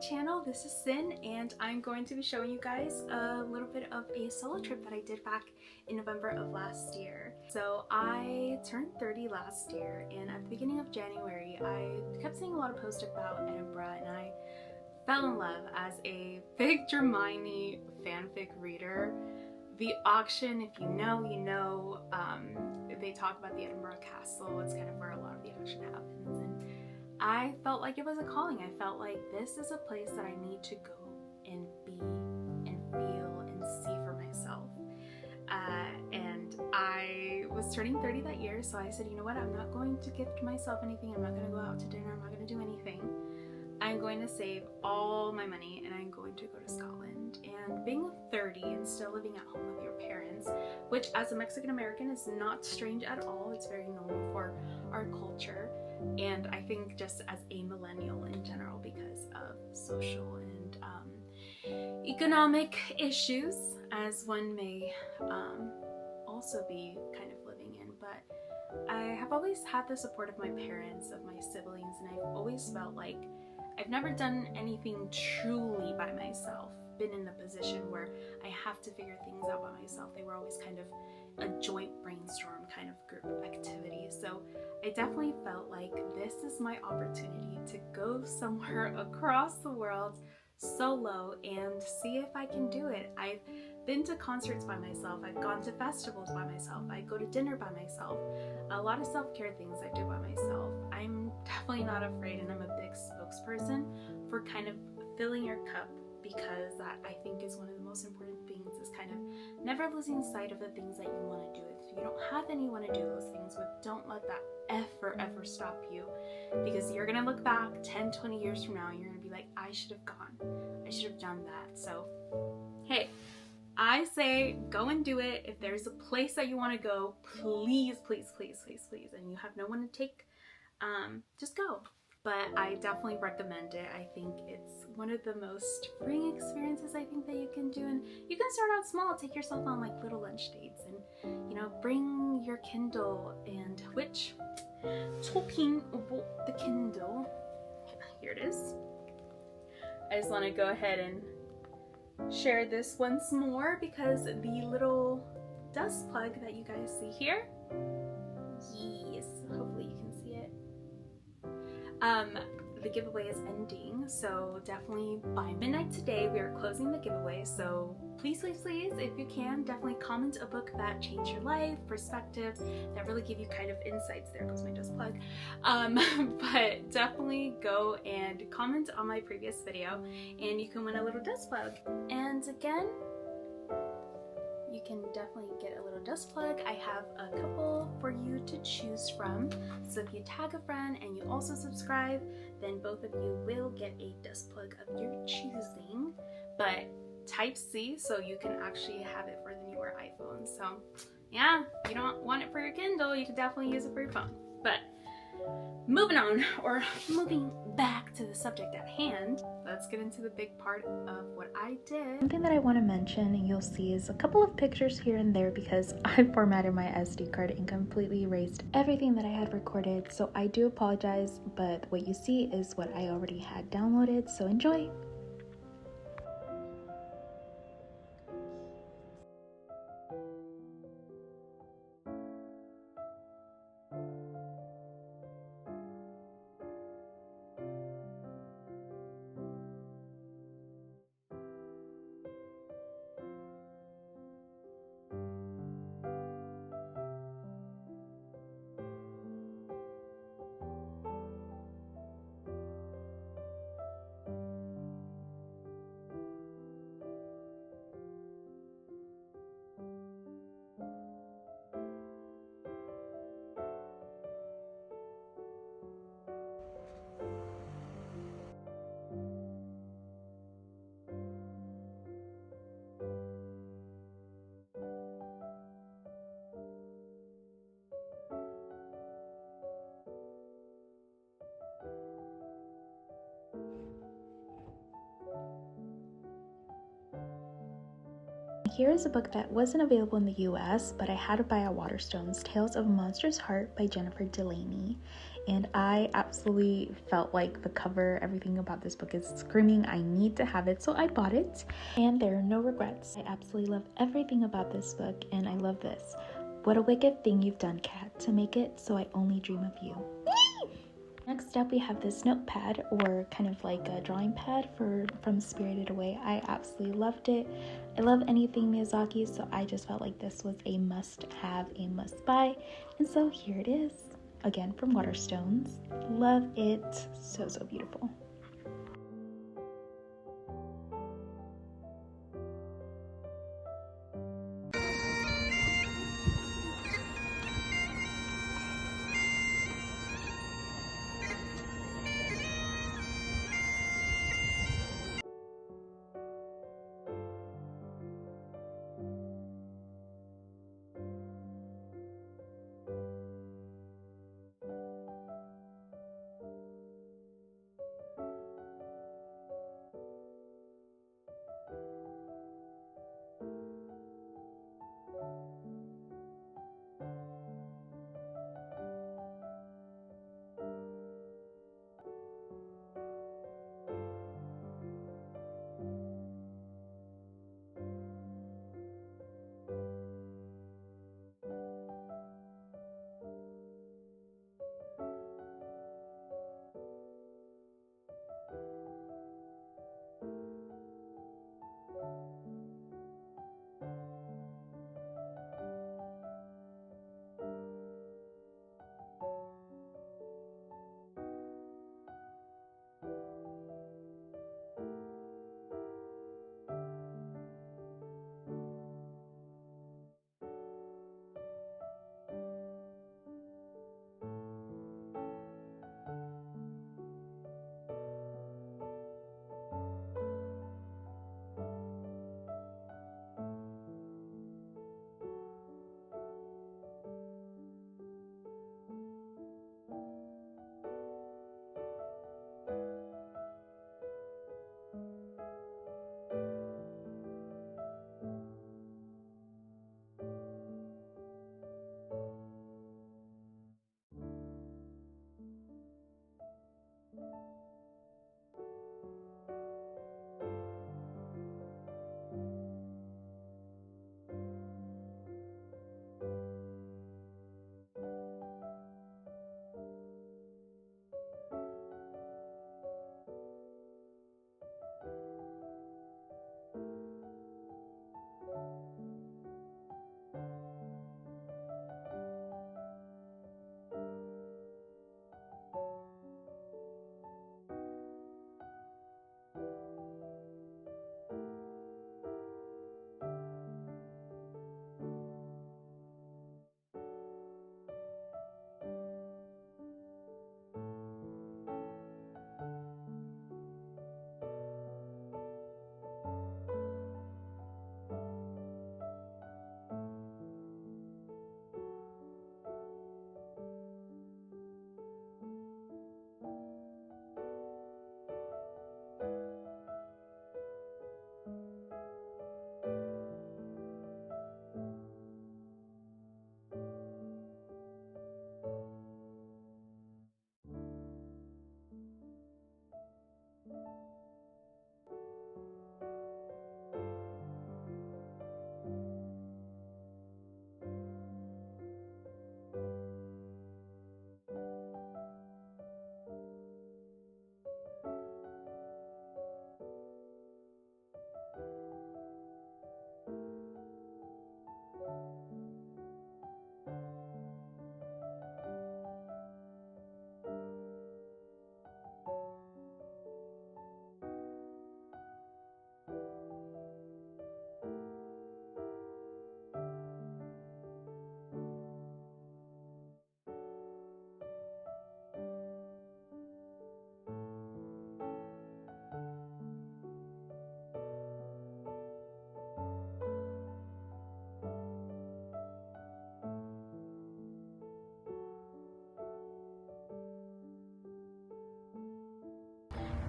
channel. This is Sin, and I'm going to be showing you guys a little bit of a solo trip that I did back in November of last year. So I turned 30 last year, and at the beginning of January I kept seeing a lot of posts about Edinburgh, and I fell in love as a big Hermione fanfic reader. The auction, if you know, you know. They talk about the Edinburgh castle. It's kind of where a lot of the action happens, and I felt like it was a calling. I felt like this is a place that I need to go and be and feel and see for myself. And I was turning 30 that year, so I said, you know what, I'm not going to gift myself anything. I'm not going to go out to dinner. I'm not going to do anything. I'm going to save all my money and I'm going to go to Scotland. And being 30 and still living at home with your parents, which as a Mexican American is not strange at all, it's very normal for our culture, and I think just as a millennial in general because of social and economic issues, as one may also be kind of living in. But I have always had the support of my parents, of my siblings, and I've always felt like I've never done anything truly by myself, been in the position where I have to figure things out by myself. They were always kind of a joint brainstorm kind of group activity. So I definitely felt like this is my opportunity to go somewhere across the world solo and see if I can do it. I've been to concerts by myself, I've gone to festivals by myself, I go to dinner by myself, a lot of self-care things I do by myself. I'm definitely not afraid, and I'm a big spokesperson for kind of filling your cup, because that I think is one of the most important things, is kind of never losing sight of the things that you want to do. If you don't have anyone to do those things with, don't let that ever stop you, because you're gonna look back 10-20 years from now and you're gonna be like, I should have gone, I should have done that. So hey, I say go and do it. If there's a place that you want to go, please, and you have no one to take, just go. But I definitely recommend it. I think it's one of the most freeing experiences I think that you can do. And you can start out small, take yourself on like little lunch dates, and you know, bring your Kindle. And which, talking about the Kindle, here it is. I just want to go ahead and share this once more, because the little dust plug that you guys see here, yes, hopefully you can see it. The giveaway is ending, so definitely by midnight today we are closing the giveaway. So please, if you can, definitely comment a book that changed your life, perspective, that really give you kind of insights. There goes my dust plug. But definitely go and comment on my previous video and you can win a little dust plug. And again, you can definitely get a little dust plug. I have a couple for you to choose from. So if you tag a friend and you also subscribe, then both of you will get a dust plug of your choosing. But type C, so you can actually have it for the newer iPhones. So yeah, you don't want it for your Kindle, you can definitely use it for your phone. But moving on, or moving back to the subject at hand, let's get into the big part of what I did. Something that I want to mention, and you'll see, is a couple of pictures here and there because I formatted my SD card and completely erased everything that I had recorded. So I do apologize, but what you see is what I already had downloaded, so enjoy! Here is a book that wasn't available in the US, but I had to buy at Waterstones, Tales of a Monster's Heart by Jennifer Delaney. And I absolutely felt like the cover, everything about this book is screaming, I need to have it, so I bought it. And there are no regrets. I absolutely love everything about this book, and I love this. What a wicked thing you've done, Cat, to make it so I only dream of you. Next up, we have this notepad, or kind of like a drawing pad from Spirited Away. I absolutely loved it. I love anything Miyazaki, so I just felt like this was a must-have, a must-buy. And so here it is, again from Waterstones. Love it. So, so beautiful.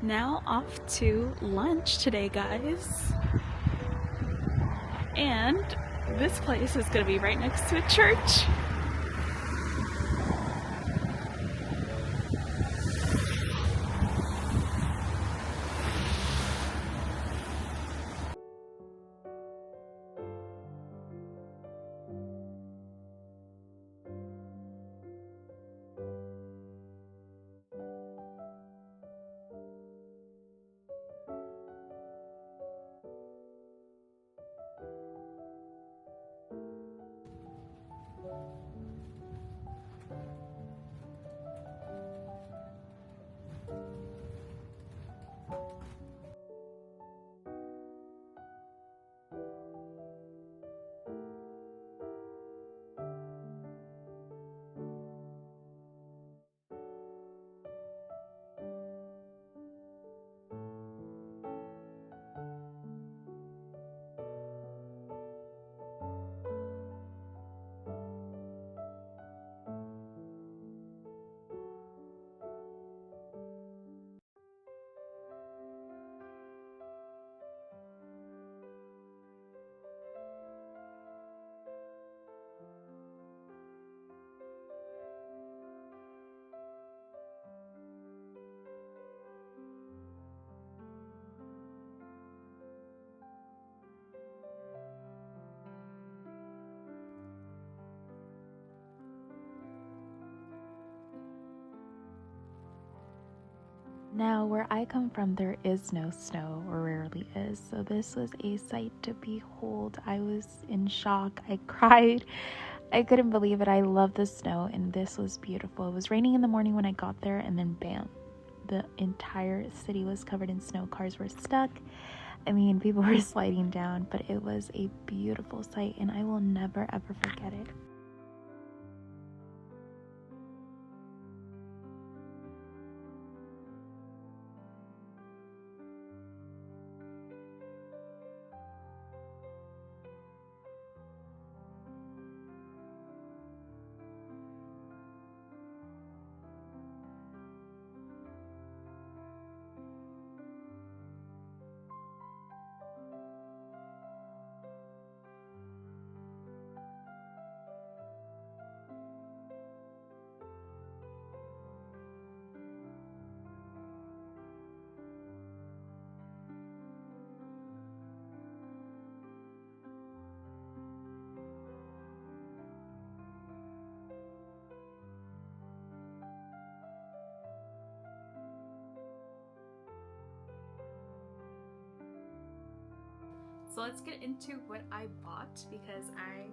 Now off to lunch today, guys. And this place is gonna be right next to a church. Now, where I come from, there is no snow, or rarely is, so this was a sight to behold. I was in shock. I cried. I couldn't believe it. I love the snow, and this was beautiful. It was raining in the morning when I got there, and then bam, the entire city was covered in snow. Cars were stuck. I mean, people were sliding down, but it was a beautiful sight, and I will never ever forget it. So let's get into what I bought, because I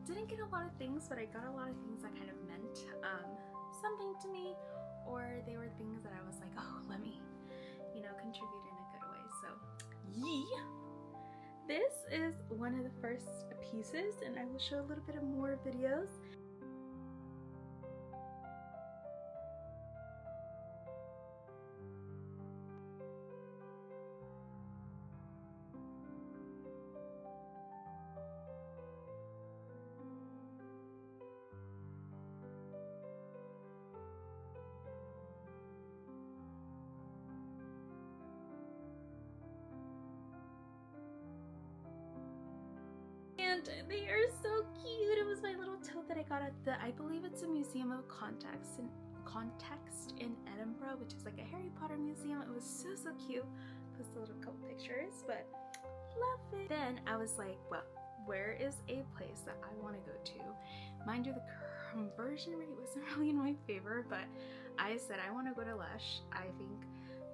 didn't get a lot of things, but I got a lot of things that kind of meant something to me, or they were things that I was like, oh, let me, contribute in a good way. So, yee! This is one of the first pieces, and I will show a little bit of more videos. And they are so cute. It was my little tote that I got at I believe it's a Museum of Context in Edinburgh, which is like a Harry Potter museum. It was so cute. Post a little couple pictures, but love it. Then I was like, well, where is a place that I want to go to? Mind you, the conversion rate wasn't really in my favor, but I said I want to go to Lush. I think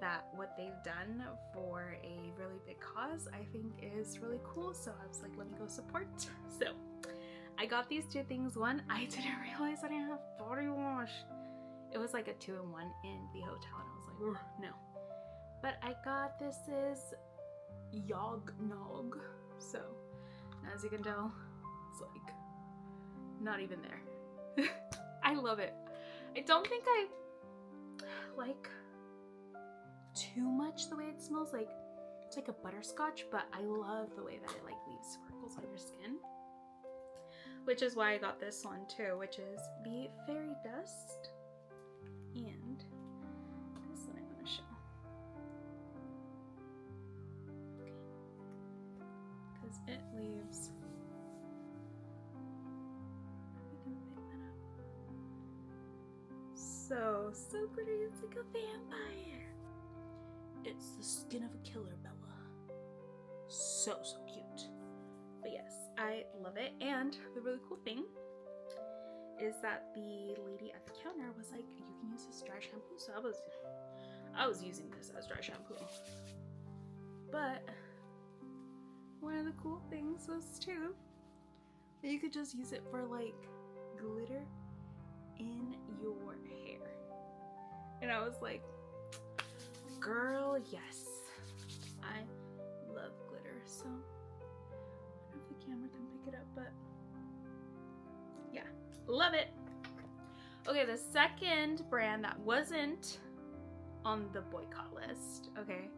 that what they've done for a really big cause, I think is really cool. So I was like, let me go support. So I got these two things. One, I didn't realize I didn't have body wash. It was like a 2-in-1 in the hotel, and I was like, no. But I got, this is Yog Nog. So as you can tell, it's like not even there. I love it. I don't think I like too much the way it smells. Like it's like a butterscotch, but I love the way that it like leaves sparkles on your skin, which is why I got this one too, which is the Fairy Dust. And this one I'm going to show, because guys, it leaves. We can pick that up. So pretty. It's like a vampire. It's the skin of a killer, Bella. So cute. But yes, I love it. And the really cool thing is that the lady at the counter was like, you can use this dry shampoo. So I was using this as dry shampoo. But one of the cool things was too that you could just use it for like glitter in your hair. And I was like, girl, yes. I love glitter. So I don't know if the camera can pick it up, but yeah, love it. Okay, the second brand that wasn't on the boycott list, okay,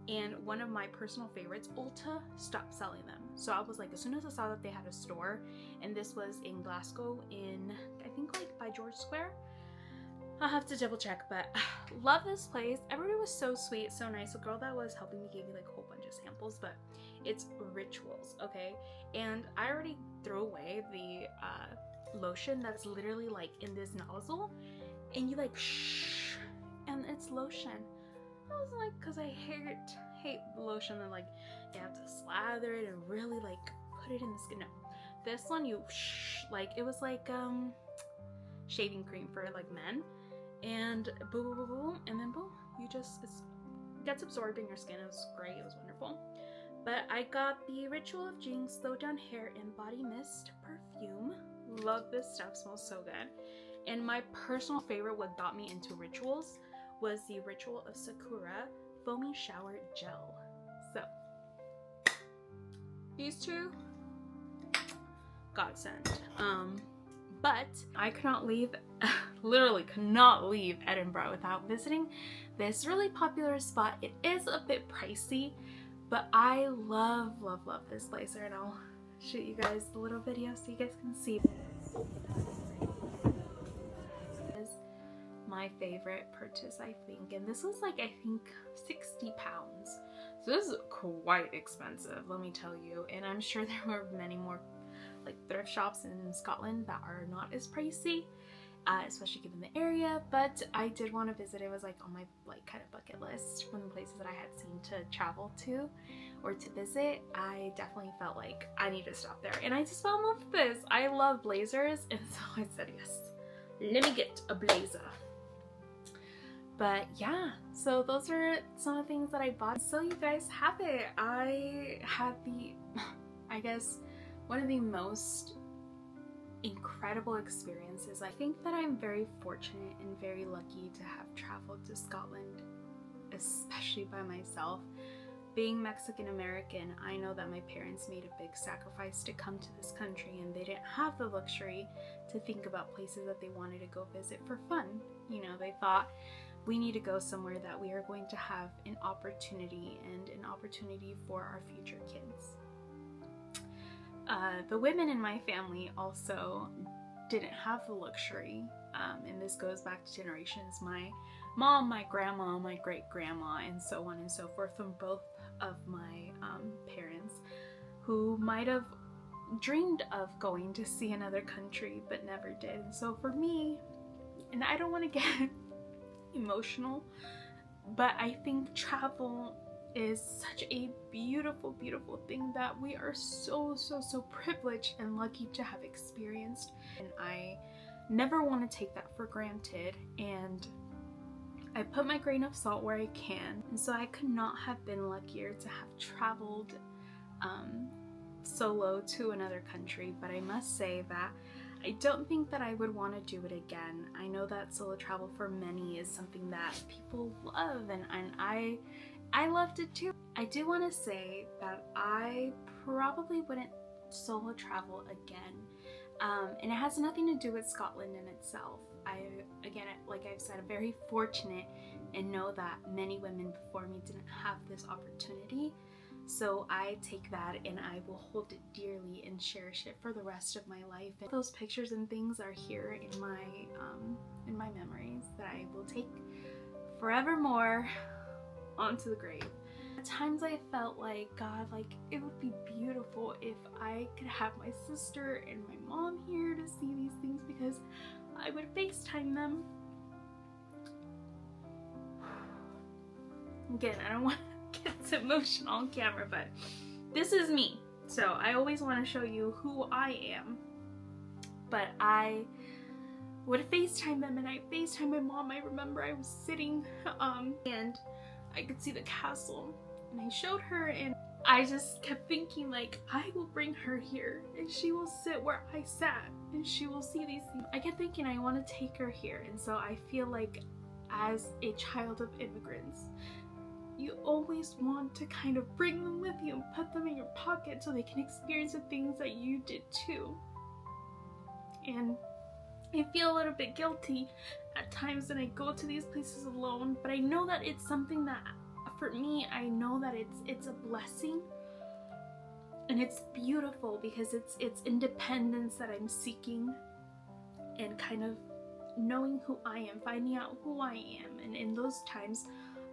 and one of my personal favorites, Ulta, stopped selling them. So I was like, as soon as I saw that they had a store, and this was in Glasgow in, I think like by George Square. I'll have to double check, but love this place. Everybody was so sweet, so nice. The girl that was helping me gave me like a whole bunch of samples, but it's Rituals, okay? And I already threw away the lotion that's literally like in this nozzle, and you like shh, and it's lotion. I was like, cause I hate lotion and like you have to slather it and really like put it in the skin. No, this one you shh, like it was like shaving cream for like men, and boom boom boom boom, and then boom, you just, it gets absorbed in your skin. It was great, it was wonderful. But I got the Ritual of Jing Slow Down Hair and Body Mist perfume. Love this stuff, smells so good. And my personal favorite, what got me into Rituals, was the Ritual of Sakura Foamy Shower Gel. So these two, godsend. But I could not leave, literally could not leave Edinburgh without visiting this really popular spot. It is a bit pricey, but I love this place. And I'll shoot you guys the little video so you guys can see. This is my favorite purchase, I think. And this was like, I think 60 pounds. So this is quite expensive, let me tell you. And I'm sure there were many more like thrift shops in Scotland that are not as pricey, especially given the area, but I did want to visit. It was like on my like kind of bucket list from the places that I had seen to travel to or to visit. I definitely felt like I need to stop there, and I just fell in love with this. I love blazers, and so I said yes, let me get a blazer. But yeah, so those are some of the things that I bought. So you guys have it. I had the, I guess, one of the most incredible experiences. I think that I'm very fortunate and very lucky to have traveled to Scotland, especially by myself. Being Mexican American, I know that my parents made a big sacrifice to come to this country, and they didn't have the luxury to think about places that they wanted to go visit for fun. You know, they thought, we need to go somewhere that we are going to have an opportunity, and an opportunity for our future kids. The women in my family also didn't have the luxury, and this goes back to generations. My mom, my grandma, my great-grandma, and so on and so forth, from both of my parents, who might have dreamed of going to see another country but never did. And so for me, and I don't want to get emotional, but I think travel is such a beautiful thing that we are so privileged and lucky to have experienced, and I never want to take that for granted, and I put my grain of salt where I can. And so I could not have been luckier to have traveled solo to another country. But I must say that I don't think that I would want to do it again. I know that solo travel for many is something that people love, and I loved it too. I do want to say that I probably wouldn't solo travel again, and it has nothing to do with Scotland in itself. Again, like I've said, I'm very fortunate and know that many women before me didn't have this opportunity. So I take that and I will hold it dearly and cherish it for the rest of my life. And those pictures and things are here in my memories that I will take forevermore onto the grave. at times I felt like, God, like it would be beautiful if I could have my sister and my mom here to see these things, because I would FaceTime them. Again, I don't want to get too emotional on camera, but this is me. So I always want to show you who I am. But I would FaceTime them, and I FaceTime my mom. I remember I was sitting and I could see the castle, and I showed her, and I just kept thinking, like, I will bring her here and she will sit where I sat and she will see these things. I kept thinking I want to take her here. And so I feel like as a child of immigrants, you always want to kind of bring them with you and put them in your pocket so they can experience the things that you did too. And I feel a little bit guilty at times when I go to these places alone, but I know that it's something that, for me, I know that it's a blessing, and it's beautiful because it's independence that I'm seeking, and kind of knowing who I am, finding out who I am, and in those times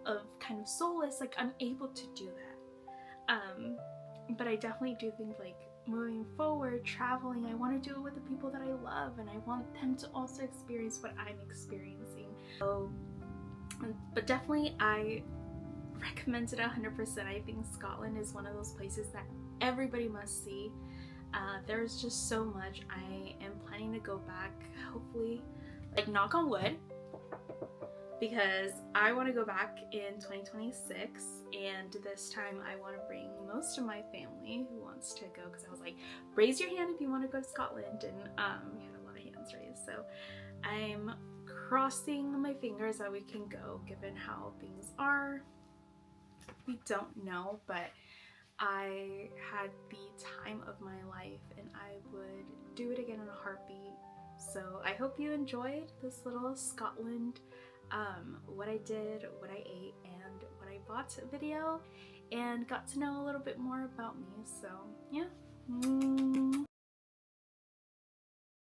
of kind of solace, like, I'm able to do that. But I definitely do think, like, moving forward, traveling, I want to do it with the people that I love, and I want them to also experience what I'm experiencing. So, but definitely I recommend it 100%. I think Scotland is one of those places that everybody must see. There's just so much. I am planning to go back, hopefully, like, knock on wood, because I want to go back in 2026, and this time I want to bring most of my family who wants to go, because I was like, raise your hand if you want to go to Scotland, and we had a lot of hands raised, so I'm crossing my fingers that we can go, given how things are. We don't know, but I had the time of my life, and I would do it again in a heartbeat. So I hope you enjoyed this little Scotland, what I did, what I ate, and what I bought video, and got to know a little bit more about me. So yeah.